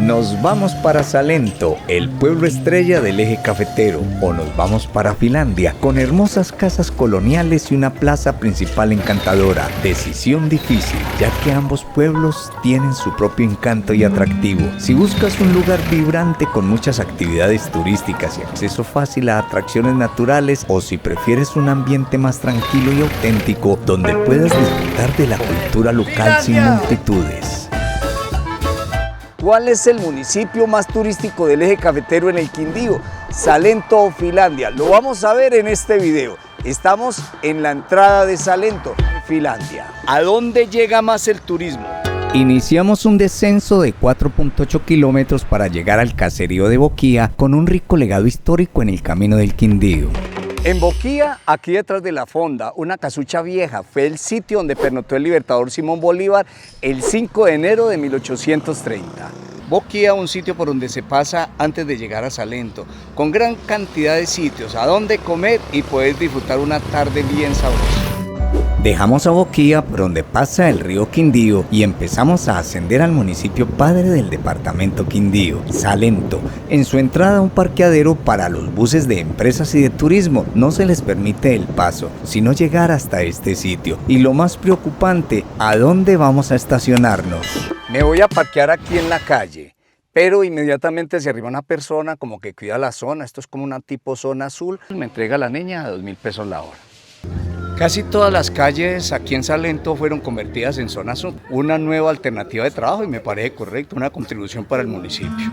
Nos vamos para Salento, el pueblo estrella del eje cafetero, o nos vamos para Finlandia, con hermosas casas coloniales y una plaza principal encantadora. Decisión difícil, ya que ambos pueblos tienen su propio encanto y atractivo. Si buscas un lugar vibrante con muchas actividades turísticas y acceso fácil a atracciones naturales, o si prefieres un ambiente más tranquilo y auténtico, donde puedas disfrutar de la cultura local sin multitudes. ¿Cuál es el municipio más turístico del eje cafetero en el Quindío? Salento o Finlandia. Lo vamos a ver en este video. Estamos en la entrada de Salento, Finlandia. ¿A dónde llega más el turismo? Iniciamos un descenso de 4.8 kilómetros para llegar al caserío de Boquía, con un rico legado histórico en el camino del Quindío. En Boquía, aquí detrás de la fonda, una casucha vieja, fue el sitio donde pernoctó el libertador Simón Bolívar el 5 de enero de 1830. Boquía, un sitio por donde se pasa antes de llegar a Salento, con gran cantidad de sitios a donde comer y poder disfrutar una tarde bien sabrosa. Dejamos a Boquía, por donde pasa el río Quindío, y empezamos a ascender al municipio padre del departamento Quindío, Salento. En su entrada, un parqueadero para los buses de empresas y de turismo. No se les permite el paso, sino llegar hasta este sitio. Y lo más preocupante, ¿a dónde vamos a estacionarnos? Me voy a parquear aquí en la calle, pero inmediatamente se arriba una persona como que cuida la zona. Esto es como una tipo zona azul. Me entrega la niña a 2.000 pesos la hora. Casi todas las calles aquí en Salento fueron convertidas en zonas azul. Una nueva alternativa de trabajo y me parece correcto, una contribución para el municipio.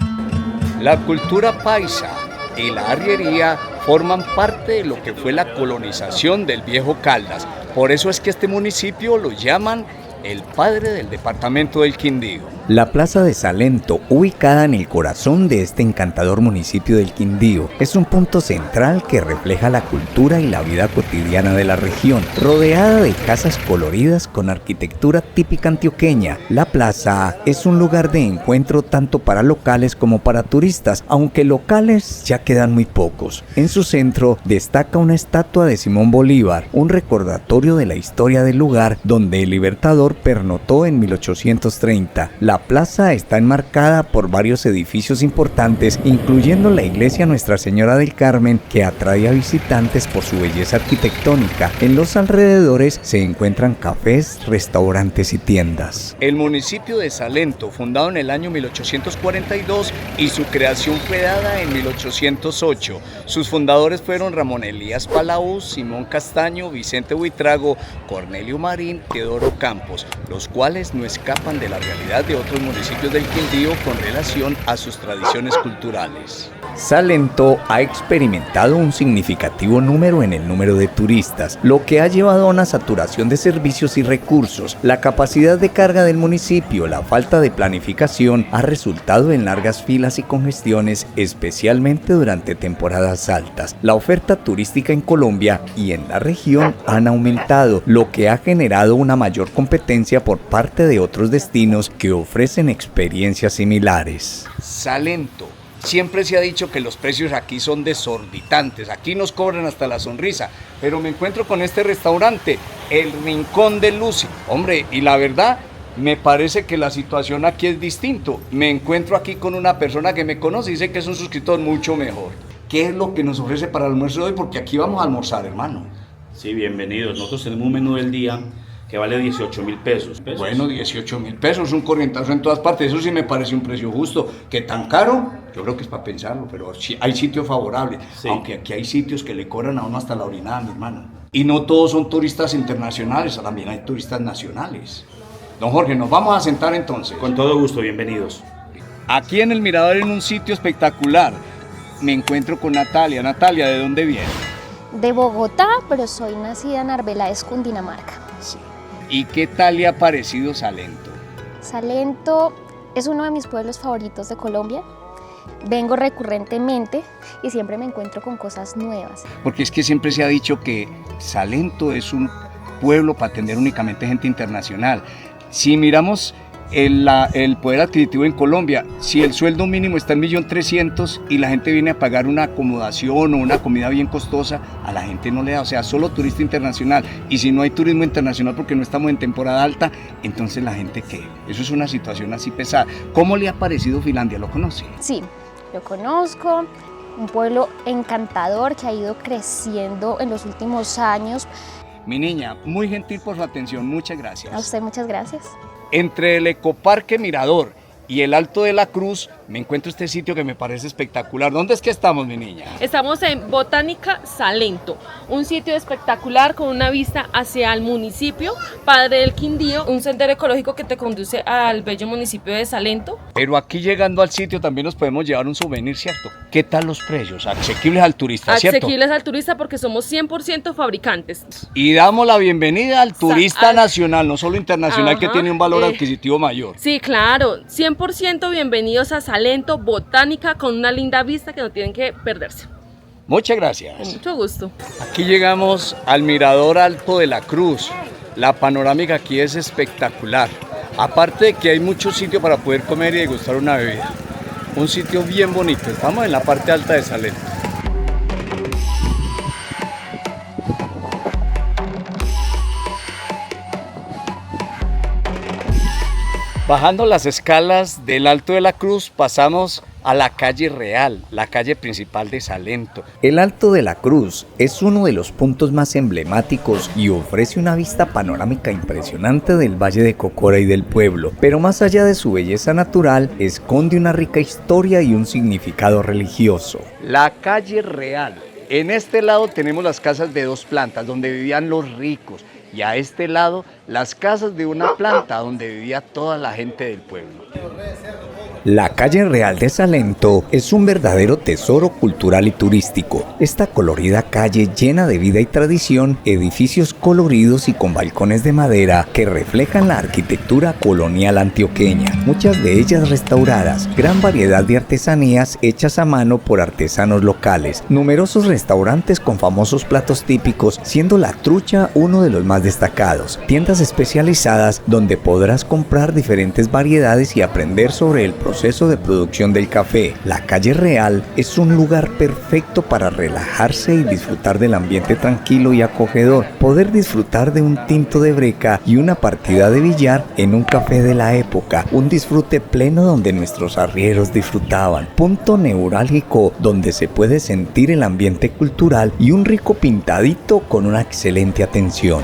La cultura paisa y la arriería forman parte de lo que fue la colonización del viejo Caldas. Por eso es que este municipio lo llaman el padre del departamento del Quindío. La plaza de Salento, ubicada en el corazón de este encantador municipio del Quindío, es un punto central que refleja la cultura y la vida cotidiana de la región, rodeada de casas coloridas con arquitectura típica antioqueña. La plaza es un lugar de encuentro tanto para locales como para turistas, aunque locales ya quedan muy pocos. En su centro destaca una estatua de Simón Bolívar, un recordatorio de la historia del lugar donde el libertador pernoctó en 1830. La plaza está enmarcada por varios edificios importantes, incluyendo la iglesia Nuestra Señora del Carmen, que atrae a visitantes por su belleza arquitectónica. En los alrededores se encuentran cafés, restaurantes y tiendas. El municipio de Salento, fundado en el año 1842, y su creación fue dada en 1808. Sus fundadores fueron Ramón Elías Palau, Simón Castaño, Vicente Buitrago, Cornelio Marín, Teodoro Campos, los cuales no escapan de la realidad de otros municipios del Quindío con relación a sus tradiciones culturales. Salento ha experimentado un significativo número en el número de turistas, lo que ha llevado a una saturación de servicios y recursos. La capacidad de carga del municipio, la falta de planificación, ha resultado en largas filas y congestiones, especialmente durante temporadas altas. La oferta turística en Colombia y en la región han aumentado, lo que ha generado una mayor competencia por parte de otros destinos que ofrecen experiencias similares. Salento. Siempre se ha dicho que los precios aquí son desorbitantes, aquí nos cobran hasta la sonrisa, pero me encuentro con este restaurante, El Rincón de Lucy. Hombre, y la verdad, me parece que la situación aquí es distinto. Me encuentro aquí con una persona que me conoce y dice que es un suscriptor mucho mejor. ¿Qué es lo que nos ofrece para el almuerzo de hoy? Porque aquí vamos a almorzar, hermano. Sí, bienvenidos. Nosotros tenemos un menú del día que vale 18.000 pesos. Bueno, 18.000 pesos, un corrientazo en todas partes, eso sí me parece un precio justo. ¿Qué tan caro? Yo creo que es para pensarlo, pero sí, hay sitios favorables, sí. Aunque aquí hay sitios que le cobran a uno hasta la orinada, mi hermano. Y no todos son turistas internacionales, también hay turistas nacionales. Don Jorge, nos vamos a sentar entonces. Con todo gusto, bienvenidos. Aquí en el Mirador, en un sitio espectacular, me encuentro con Natalia. Natalia, ¿de dónde viene? De Bogotá, pero soy nacida en Arbeláez, Cundinamarca. Sí. ¿Y qué tal le ha parecido Salento? Salento es uno de mis pueblos favoritos de Colombia. Vengo recurrentemente y siempre me encuentro con cosas nuevas. Porque es que siempre se ha dicho que Salento es un pueblo para atender únicamente gente internacional. Si miramos el poder adquisitivo en Colombia. Si el sueldo mínimo está en 1.300.000 y la gente viene a pagar una acomodación o una comida bien costosa, a la gente no le da, o sea, solo turista internacional. Y si no hay turismo internacional porque no estamos en temporada alta, entonces la gente ¿qué? Eso es una situación así pesada. ¿Cómo le ha parecido Finlandia? ¿Lo conoce? Sí, lo conozco, un pueblo encantador que ha ido creciendo en los últimos años. Mi niña, muy gentil por su atención, muchas gracias. A usted muchas gracias. Entre el Ecoparque Mirador y el Alto de la Cruz, me encuentro este sitio que me parece espectacular. ¿Dónde es que estamos, mi niña? Estamos en Botánica Salento, un sitio espectacular con una vista hacia el municipio Padre del Quindío, un sendero ecológico que te conduce al bello municipio de Salento. Pero aquí llegando al sitio también nos podemos llevar un souvenir, ¿cierto? ¿Qué tal los precios? Asequibles al turista, ¿cierto? Asequibles al turista porque somos 100% fabricantes. Y damos la bienvenida al turista nacional, no solo internacional, que tiene un valor adquisitivo mayor. Sí, claro, 100% bienvenidos a Salento, Botánica, con una linda vista que no tienen que perderse. Muchas gracias. Con mucho gusto. Aquí llegamos al Mirador Alto de la Cruz. La panorámica aquí es espectacular. Aparte de que hay mucho sitio para poder comer y degustar una bebida. Un sitio bien bonito. Estamos en la parte alta de Salento. Bajando las escalas del Alto de la Cruz pasamos a la calle Real, la calle principal de Salento. El Alto de la Cruz es uno de los puntos más emblemáticos y ofrece una vista panorámica impresionante del Valle de Cocora y del pueblo, pero más allá de su belleza natural, esconde una rica historia y un significado religioso. La calle Real. En este lado tenemos las casas de 2 plantas donde vivían los ricos y a este lado las casas de una planta donde vivía toda la gente del pueblo. La calle Real de Salento es un verdadero tesoro cultural y turístico. Esta colorida calle llena de vida y tradición, edificios coloridos y con balcones de madera que reflejan la arquitectura colonial antioqueña, muchas de ellas restauradas, gran variedad de artesanías hechas a mano por artesanos locales, numerosos restaurantes con famosos platos típicos, siendo la trucha uno de los más destacados, tiendas especializadas donde podrás comprar diferentes variedades y aprender sobre el proceso de producción del café. La calle Real es un lugar perfecto para relajarse y disfrutar del ambiente tranquilo y acogedor, poder disfrutar de un tinto de breca y una partida de billar en un café de la época, un disfrute pleno donde nuestros arrieros disfrutaban, punto neurálgico donde se puede sentir el ambiente cultural y un rico pintadito con una excelente atención.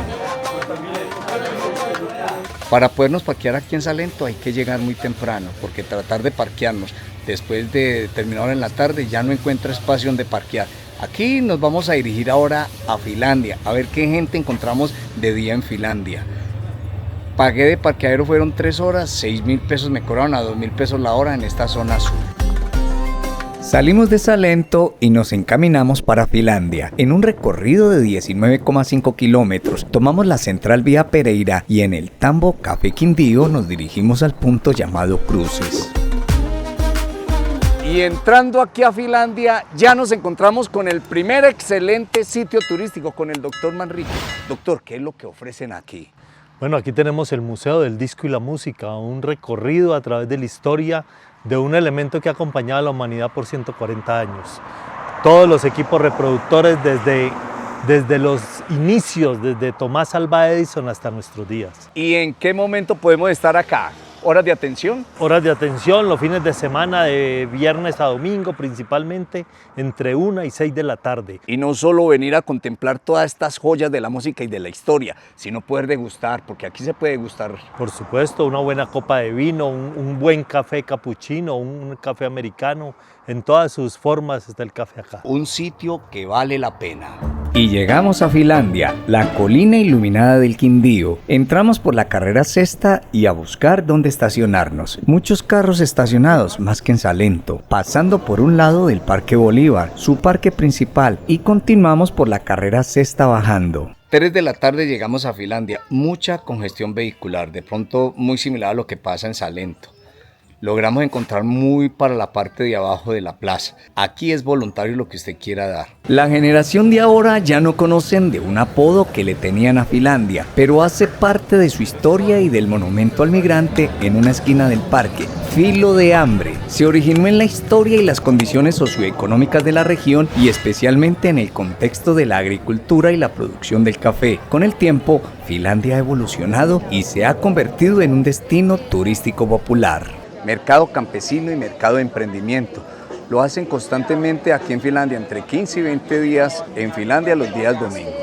Para podernos parquear aquí en Salento hay que llegar muy temprano, porque tratar de parquearnos después de terminar en la tarde ya no encuentra espacio donde parquear. Aquí nos vamos a dirigir ahora a Finlandia, a ver qué gente encontramos de día en Finlandia. Pagué de parqueadero, fueron 3 horas, 6.000 pesos me cobraron a 2.000 pesos la hora en esta zona azul. Salimos de Salento y nos encaminamos para Finlandia. En un recorrido de 19,5 kilómetros, tomamos la central vía Pereira y en el Tambo Café Quindío nos dirigimos al punto llamado Cruces. Y entrando aquí a Finlandia, ya nos encontramos con el primer excelente sitio turístico, con el doctor Manrique. Doctor, ¿qué es lo que ofrecen aquí? Bueno, aquí tenemos el Museo del Disco y la Música, un recorrido a través de la historia de un elemento que ha acompañado a la humanidad por 140 años. Todos los equipos reproductores desde los inicios, desde Tomás Alva Edison hasta nuestros días. ¿Y en qué momento podemos estar acá? ¿Horas de atención? Horas de atención, los fines de semana, de viernes a domingo principalmente, entre 1 y 6 de la tarde. Y no solo venir a contemplar todas estas joyas de la música y de la historia, sino poder degustar, porque aquí se puede degustar. Por supuesto, una buena copa de vino, un buen café capuchino, un café americano, en todas sus formas está el café acá. Un sitio que vale la pena. Y llegamos a Finlandia, la colina iluminada del Quindío. Entramos por la carrera sexta y a buscar dónde estacionarnos. Muchos carros estacionados, más que en Salento, pasando por un lado del Parque Bolívar, su parque principal, y continuamos por la carrera sexta bajando. 3 de la tarde llegamos a Finlandia, mucha congestión vehicular, de pronto muy similar a lo que pasa en Salento. logramos encontrar muy para la parte de abajo de la plaza. Aquí es voluntario lo que usted quiera dar. La generación de ahora ya no conocen de un apodo que le tenían a Finlandia, pero hace parte de su historia y del monumento al migrante en una esquina del parque. Filo de hambre se originó en la historia y las condiciones socioeconómicas de la región y especialmente en el contexto de la agricultura y la producción del café. Con el tiempo, Finlandia ha evolucionado y se ha convertido en un destino turístico popular. Mercado campesino y mercado de emprendimiento. Lo hacen constantemente aquí en Finlandia, entre 15 y 20 días en Finlandia los días domingos.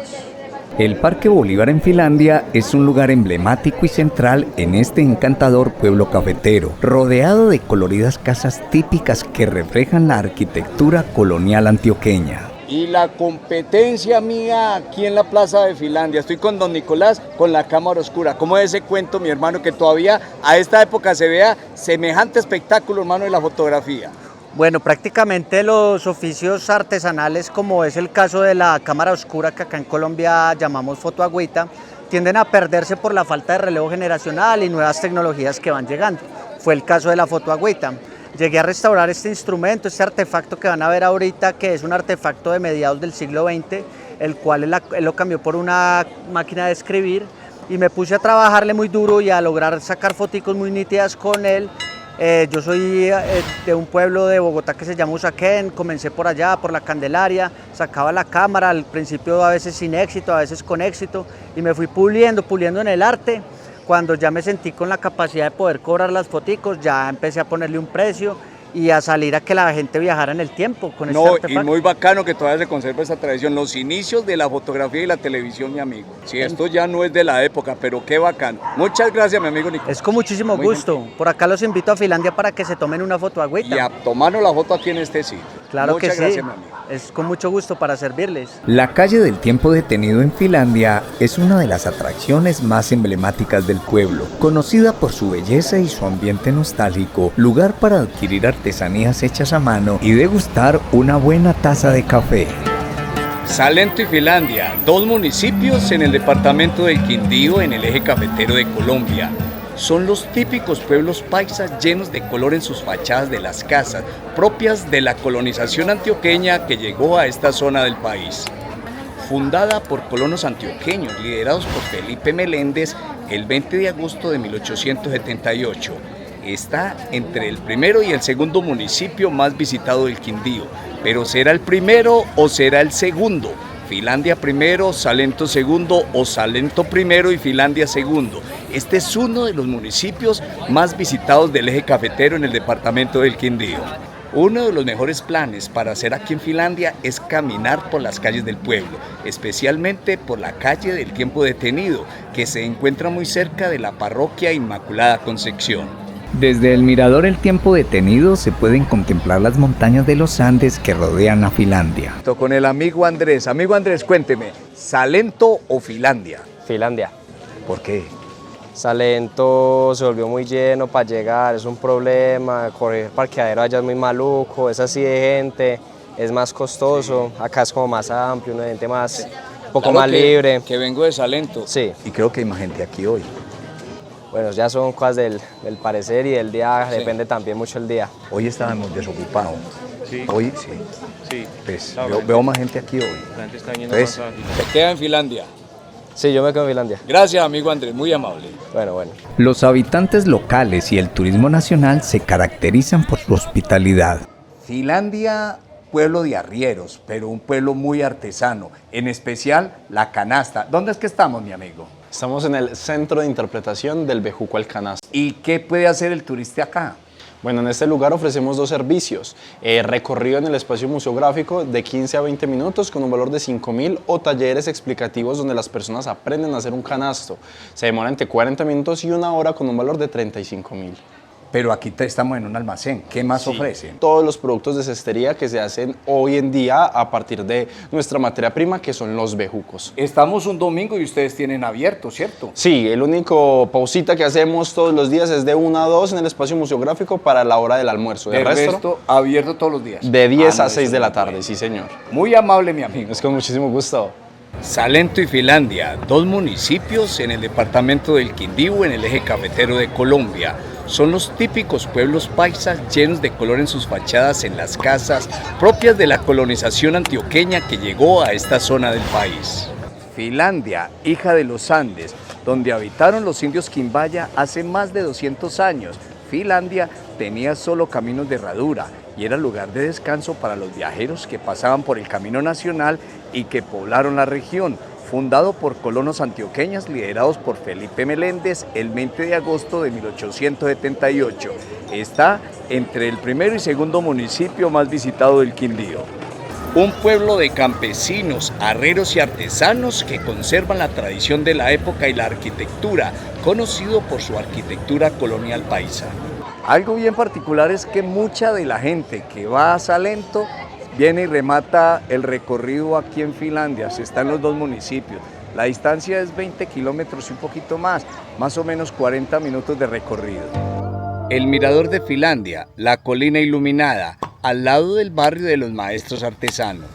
El Parque Bolívar en Finlandia es un lugar emblemático y central en este encantador pueblo cafetero, rodeado de coloridas casas típicas que reflejan la arquitectura colonial antioqueña. Y la competencia mía aquí en la Plaza de Finlandia, estoy con don Nicolás, con la cámara oscura. ¿Cómo es ese cuento, mi hermano, que todavía a esta época se vea semejante espectáculo, hermano, de la fotografía? Bueno, prácticamente los oficios artesanales, como es el caso de la cámara oscura, que acá en Colombia llamamos fotoagüita, tienden a perderse por la falta de relevo generacional y nuevas tecnologías que van llegando. Fue el caso de la fotoagüita. Llegué a restaurar este instrumento, este artefacto que van a ver ahorita, que es un artefacto de mediados del siglo XX, el cual él lo cambió por una máquina de escribir, y me puse a trabajarle muy duro y a lograr sacar foticos muy nítidas con él. Yo soy de un pueblo de Bogotá que se llama Usaquén, comencé por allá, por la Candelaria, sacaba la cámara, al principio a veces sin éxito, a veces con éxito, y me fui puliendo en el arte. Cuando ya me sentí con la capacidad de poder cobrar las foticos, ya empecé a ponerle un precio y a salir a que la gente viajara en el tiempo con este artefacto. Y muy bacano que todavía se conserva esa tradición, los inicios de la fotografía y la televisión, mi amigo. Sí, esto ya no es de la época, pero qué bacano. Muchas gracias, mi amigo Nicolás. Es con muchísimo gusto. Gentil. Por acá los invito a Finlandia para que se tomen una fotoagüita. Y a tomarnos la foto aquí en este sitio. Claro que sí. Muchas gracias, mi amigo. Es con mucho gusto para servirles. La calle del tiempo detenido en Finlandia es una de las atracciones más emblemáticas del pueblo, conocida por su belleza y su ambiente nostálgico, lugar para adquirir artesanías hechas a mano y degustar una buena taza de café. Salento y Finlandia, dos municipios en el departamento del Quindío, en el eje cafetero de Colombia. Son los típicos pueblos paisas llenos de color en sus fachadas de las casas, propias de la colonización antioqueña que llegó a esta zona del país. Fundada por colonos antioqueños liderados por Felipe Meléndez el 20 de agosto de 1878, está entre el primero y el segundo municipio más visitado del Quindío. Pero ¿será el primero o será el segundo? Finlandia primero, Salento segundo o Salento primero y Finlandia segundo. Este es uno de los municipios más visitados del eje cafetero en el departamento del Quindío. Uno de los mejores planes para hacer aquí en Finlandia es caminar por las calles del pueblo, especialmente por la calle del tiempo detenido, que se encuentra muy cerca de la parroquia Inmaculada Concepción. Desde el mirador El Tiempo Detenido se pueden contemplar las montañas de los Andes que rodean a Finlandia. Con el amigo Andrés. Amigo Andrés, cuénteme, ¿Salento o Finlandia? Finlandia. ¿Por qué? Salento se volvió muy lleno para llegar, es un problema, correr parqueadero allá es muy maluco, es así de gente, es más costoso, sí. Acá es como más amplio, una gente más, un poco claro más libre. Que vengo de Salento. Sí. Y creo que hay más gente aquí hoy. Bueno, ya son cosas del parecer y del día, sí. Depende también mucho el día. Hoy estábamos desocupados. Sí. Hoy sí. Sí. Pues, veo más gente aquí hoy. La gente está yendo más rápido. ¿Se queda en Finlandia? Sí, yo me quedo en Finlandia. Gracias, amigo Andrés, muy amable. Bueno. Los habitantes locales y el turismo nacional se caracterizan por su hospitalidad. Finlandia, pueblo de arrieros, pero un pueblo muy artesano, en especial la canasta. ¿Dónde es que estamos, mi amigo? Estamos en el Centro de Interpretación del Bejuco al Canasta. ¿Y qué puede hacer el turista acá? Bueno, en este lugar ofrecemos dos servicios, recorrido en el espacio museográfico de 15 a 20 minutos con un valor de 5.000 o talleres explicativos donde las personas aprenden a hacer un canasto. Se demora entre 40 minutos y una hora con un valor de 35.000. Pero aquí estamos en un almacén, ¿qué más ofrecen? Todos los productos de cestería que se hacen hoy en día a partir de nuestra materia prima, que son los bejucos. Estamos un domingo y ustedes tienen abierto, ¿cierto? Sí, el único pausita que hacemos todos los días es de 1 a 2 en el espacio museográfico para la hora del almuerzo. El resto abierto todos los días. De 10 a 6 de la tarde, sí señor. Muy amable, mi amigo. Es con muchísimo gusto. Salento y Finlandia, dos municipios en el departamento del Quindío, en el eje cafetero de Colombia. son los típicos pueblos paisas llenos de color en sus fachadas en las casas, propias de la colonización antioqueña que llegó a esta zona del país. Finlandia, hija de los Andes, donde habitaron los indios quimbaya hace más de 200 años. Finlandia tenía solo caminos de herradura y era lugar de descanso para los viajeros que pasaban por el camino nacional y que poblaron la región. Fundado por colonos antioqueños liderados por Felipe Meléndez el 20 de agosto de 1878. Está entre el primero y segundo municipio más visitado del Quindío. Un pueblo de campesinos, herreros y artesanos que conservan la tradición de la época y la arquitectura, conocido por su arquitectura colonial paisa. Algo bien particular es que mucha de la gente que va a Salento viene y remata el recorrido aquí en Finlandia, se está en los dos municipios. La distancia es 20 kilómetros y un poquito más o menos 40 minutos de recorrido. El mirador de Finlandia, la colina iluminada, al lado del barrio de los maestros artesanos.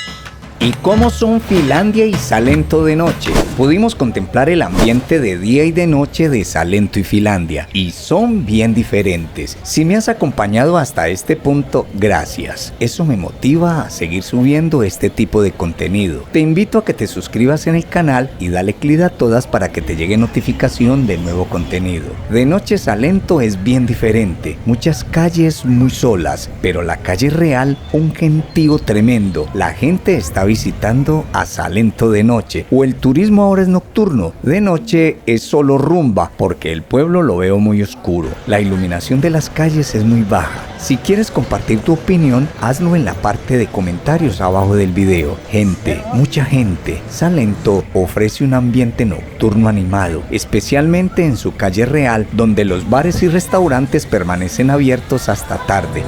¿Y cómo son Finlandia y Salento de noche? Pudimos contemplar el ambiente de día y de noche de Salento y Finlandia, y son bien diferentes. Si me has acompañado hasta este punto, gracias. Eso me motiva a seguir subiendo este tipo de contenido. Te invito a que te suscribas en el canal y dale clic a todas para que te llegue notificación de nuevo contenido. De noche Salento es bien diferente, muchas calles muy solas, pero la calle real, un gentío tremendo. La gente está visitando a Salento de noche, o el turismo ahora es nocturno. De noche es solo rumba, porque el pueblo lo veo muy oscuro. La iluminación de las calles es muy baja. Si quieres compartir tu opinión, hazlo en la parte de comentarios abajo del video. Gente, mucha gente. Salento ofrece un ambiente nocturno animado, especialmente en su calle real, donde los bares y restaurantes permanecen abiertos hasta tarde.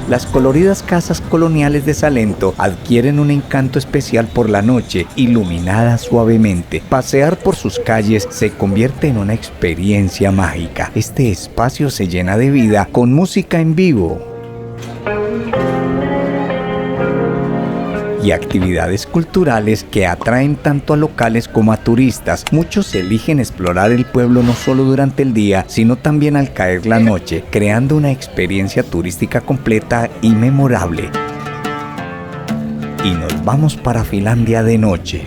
Las coloridas casas coloniales de Salento adquieren un encanto especial por la noche, iluminadas suavemente. Pasear por sus calles se convierte en una experiencia mágica. Este espacio se llena de vida con música en vivo y actividades culturales que atraen tanto a locales como a turistas. Muchos eligen explorar el pueblo no solo durante el día, sino también al caer la noche, creando una experiencia turística completa y memorable. Y nos vamos para Finlandia de noche.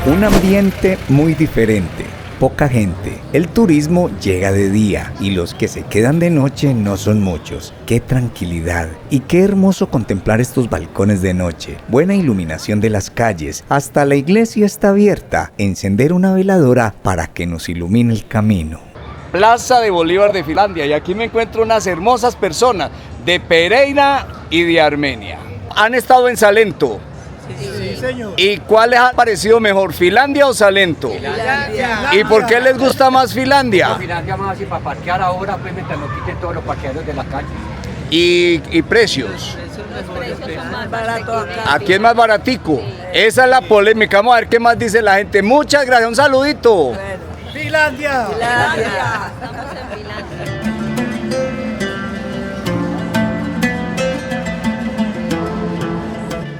Un ambiente muy diferente. Poca gente. El turismo llega de día y los que se quedan de noche no son muchos. ¡Qué tranquilidad! Y qué hermoso contemplar estos balcones de noche. Buena iluminación de las calles. Hasta la iglesia está abierta. Encender una veladora para que nos ilumine el camino. Plaza de Bolívar de Finlandia, y aquí me encuentro unas hermosas personas de Pereira y de Armenia. ¿Han estado en Salento? Sí, señor. ¿Y cuál les ha parecido mejor, Finlandia o Salento? Finlandia. ¿Y por qué les gusta más Finlandia? Finlandia más así para parquear ahora, pues mientras no quiten todos los parqueaderos de la calle. ¿Y precios? Más barato acá. Aquí es más baratico. Esa es la polémica. Vamos a ver qué más dice la gente. Muchas gracias, un saludito. Finlandia. Finlandia. Estamos en Finlandia.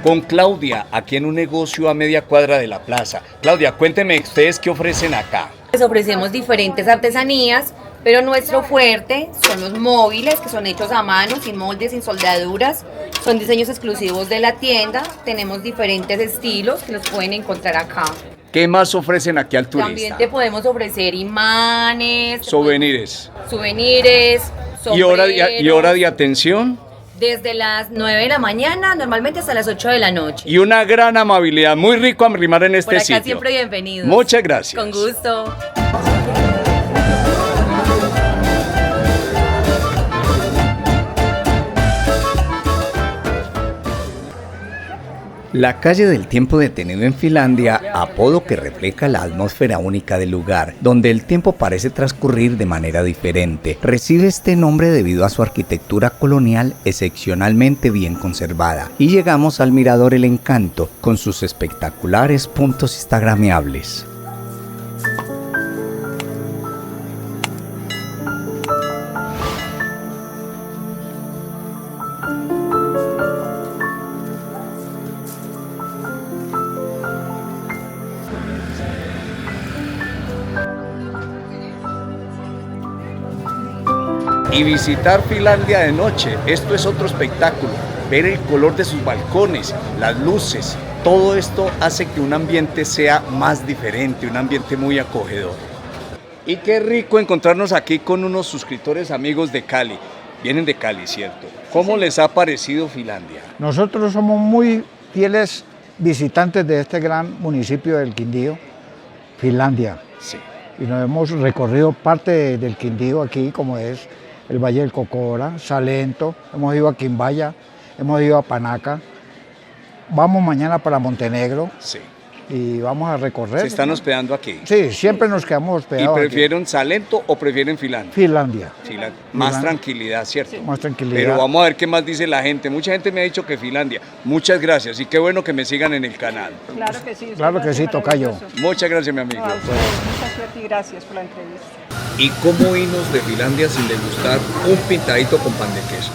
Con Claudia, aquí en un negocio a media cuadra de la plaza. Claudia, cuénteme ustedes qué ofrecen acá. Les ofrecemos diferentes artesanías, pero nuestro fuerte son los móviles, que son hechos a mano, sin moldes, sin soldaduras. Son diseños exclusivos de la tienda. Tenemos diferentes estilos que los pueden encontrar acá. ¿Qué más ofrecen aquí al turista? También te podemos ofrecer imanes, Souvenirs. souvenirs, ¿Y hora de atención? Desde las 9 de la mañana, normalmente hasta las 8 de la noche. Y una gran amabilidad, muy rico arrimar en este Por acá sitio. siempre bienvenidos. Muchas gracias. Con gusto. La calle del tiempo detenido en Finlandia, apodo que refleja la atmósfera única del lugar, donde el tiempo parece transcurrir de manera diferente, recibe este nombre debido a su arquitectura colonial excepcionalmente bien conservada. Y llegamos al Mirador El Encanto, con sus espectaculares puntos instagrameables. Y visitar Finlandia de noche, esto es otro espectáculo. Ver el color de sus balcones, las luces, todo esto hace que un ambiente sea más diferente, un ambiente muy acogedor. Y qué rico encontrarnos aquí con unos suscriptores amigos de Cali. Vienen de Cali, ¿cierto? ¿Cómo les ha parecido Finlandia? Nosotros somos muy fieles visitantes de este gran municipio del Quindío, Finlandia. Sí. Y nos hemos recorrido parte del Quindío aquí, como es el Valle del Cocora, Salento, hemos ido a Quimbaya, hemos ido a Panaca, vamos mañana para Montenegro. Sí. Y vamos a recorrer. ¿Se están hospedando aquí? Sí, siempre nos quedamos hospedados. ¿Y prefieren Salento o prefieren Finlandia? Finlandia. Más tranquilidad, ¿cierto? Sí. Más tranquilidad. Pero vamos a ver qué más dice la gente. Mucha gente me ha dicho que Finlandia. Muchas gracias y qué bueno que me sigan en el canal. Claro que sí. Claro que sí, tocayo. Muchas gracias, mi amigo. Mucha suerte y gracias por la entrevista. ¿Y cómo irnos de Finlandia sin degustar un pintadito con pan de queso?